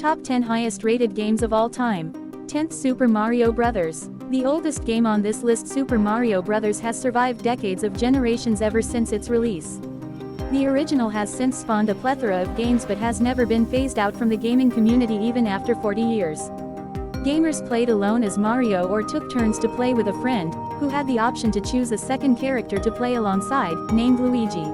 Top 10 highest rated games of all time. 10th Super Mario Bros. The oldest game on this list, Super Mario Bros. Has survived decades of generations ever since its release. The original has since spawned a plethora of games but has never been phased out from the gaming community even after 40 years. Gamers played alone as Mario or took turns to play with a friend, who had the option to choose a second character to play alongside, named Luigi.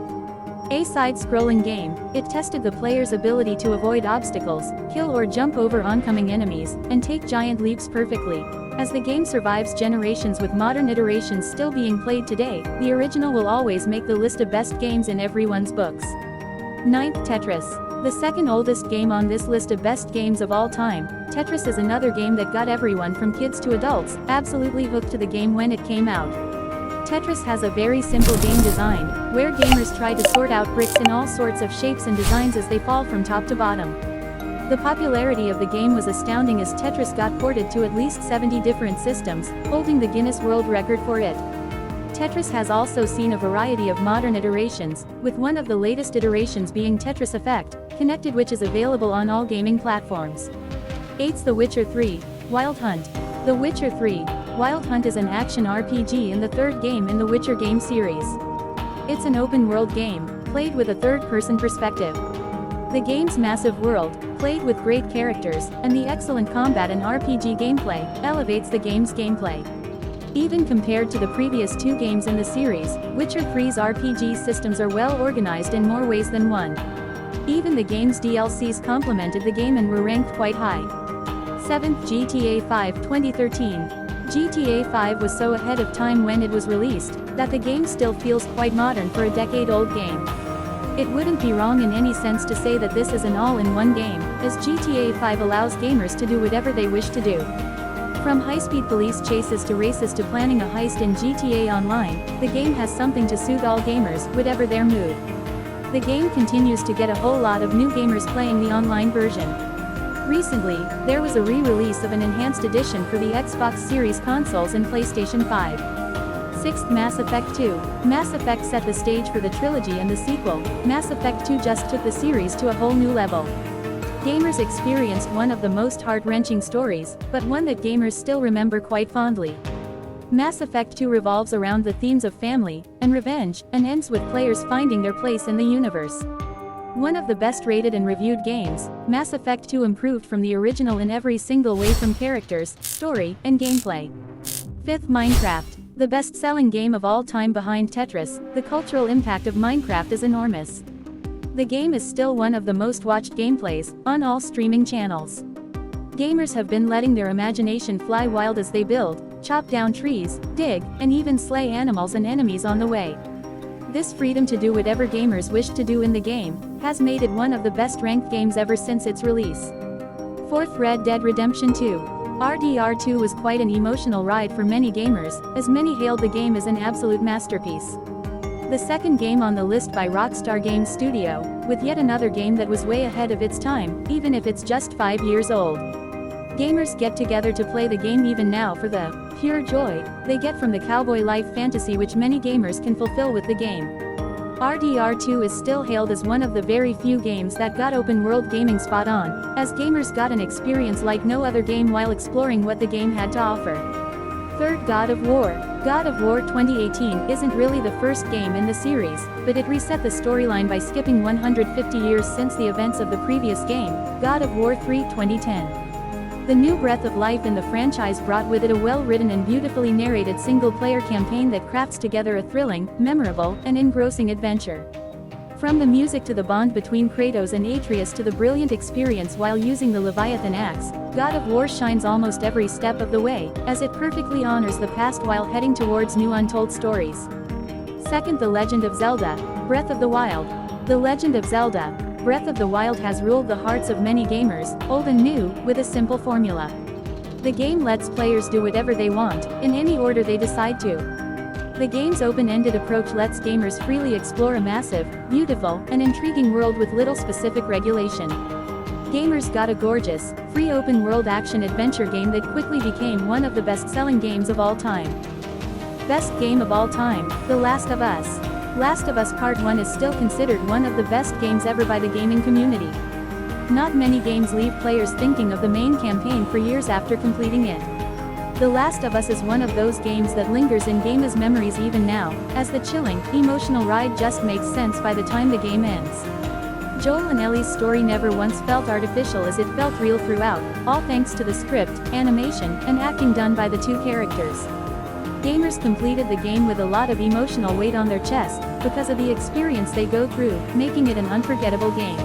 A side-scrolling game, it tested the player's ability to avoid obstacles, kill or jump over oncoming enemies, and take giant leaps perfectly. As the game survives generations with modern iterations still being played today, the original will always make the list of best games in everyone's books. 9th Tetris. The second oldest game on this list of best games of all time, Tetris is another game that got everyone from kids to adults absolutely hooked to the game when it came out. Tetris has a very simple game design, where gamers try to sort out bricks in all sorts of shapes and designs as they fall from top to bottom. The popularity of the game was astounding as Tetris got ported to at least 70 different systems, holding the Guinness World Record for it. Tetris has also seen a variety of modern iterations, with one of the latest iterations being Tetris Effect, connected, which is available on all gaming platforms. 8th The Witcher 3, Wild Hunt. The Witcher 3, Wild Hunt is an action RPG and the third game in the Witcher game series. It's an open-world game, played with a third-person perspective. The game's massive world, played with great characters, and the excellent combat and RPG gameplay, elevates the game's gameplay. Even compared to the previous two games in the series, Witcher 3's RPG systems are well organized in more ways than one. Even the game's DLCs complemented the game and were ranked quite high. 7th GTA 5 2013. GTA 5 was so ahead of time when it was released, that the game still feels quite modern for a decade-old game. It wouldn't be wrong in any sense to say that this is an all-in-one game, as GTA 5 allows gamers to do whatever they wish to do. From high-speed police chases to races to planning a heist in GTA Online, the game has something to suit all gamers, whatever their mood. The game continues to get a whole lot of new gamers playing the online version. Recently, there was a re-release of an enhanced edition for the Xbox Series consoles and PlayStation 5. 6th Mass Effect 2. Mass Effect set the stage for the trilogy and the sequel, Mass Effect 2 just took the series to a whole new level. Gamers experienced one of the most heart-wrenching stories, but one that gamers still remember quite fondly. Mass Effect 2 revolves around the themes of family and revenge, and ends with players finding their place in the universe. One of the best-rated and reviewed games, Mass Effect 2 improved from the original in every single way from characters, story, and gameplay. 5th Minecraft. The best-selling game of all time behind Tetris, the cultural impact of Minecraft is enormous. The game is still one of the most watched gameplays on all streaming channels. Gamers have been letting their imagination fly wild as they build, chop down trees, dig, and even slay animals and enemies on the way. This freedom to do whatever gamers wish to do in the game has made it one of the best-ranked games ever since its release. 4th Red Dead Redemption 2. RDR2 was quite an emotional ride for many gamers, as many hailed the game as an absolute masterpiece. The second game on the list by Rockstar Games Studio, with yet another game that was way ahead of its time, even if it's just 5 years old. Gamers get together to play the game even now for the pure joy they get from the cowboy life fantasy which many gamers can fulfill with the game. RDR2 is still hailed as one of the very few games that got open-world gaming spot on, as gamers got an experience like no other game while exploring what the game had to offer. 3rd God of War. God of War 2018 isn't really the first game in the series, but it reset the storyline by skipping 150 years since the events of the previous game, God of War 3 2010. The new breath of life in the franchise brought with it a well-written and beautifully narrated single-player campaign that crafts together a thrilling, memorable, and engrossing adventure. From the music to the bond between Kratos and Atreus to the brilliant experience while using the Leviathan axe, God of War shines almost every step of the way, as it perfectly honors the past while heading towards new untold stories. 2nd The Legend of Zelda, Breath of the Wild. The Legend of Zelda, Breath of the Wild has ruled the hearts of many gamers, old and new, with a simple formula. The game lets players do whatever they want, in any order they decide to. The game's open-ended approach lets gamers freely explore a massive, beautiful, and intriguing world with little specific regulation. Gamers got a gorgeous, free open-world action-adventure game that quickly became one of the best-selling games of all time. Best game of all time, The Last of Us. Last of Us Part 1 is still considered one of the best games ever by the gaming community. Not many games leave players thinking of the main campaign for years after completing it. The Last of Us is one of those games that lingers in gamers' memories even now, as the chilling, emotional ride just makes sense by the time the game ends. Joel and Ellie's story never once felt artificial as it felt real throughout, all thanks to the script, animation, and acting done by the two characters. Gamers completed the game with a lot of emotional weight on their chest, because of the experience they go through, making it an unforgettable game.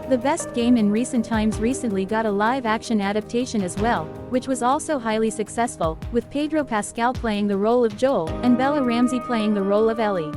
The best game in recent times recently got a live-action adaptation as well, which was also highly successful, with Pedro Pascal playing the role of Joel, and Bella Ramsey playing the role of Ellie.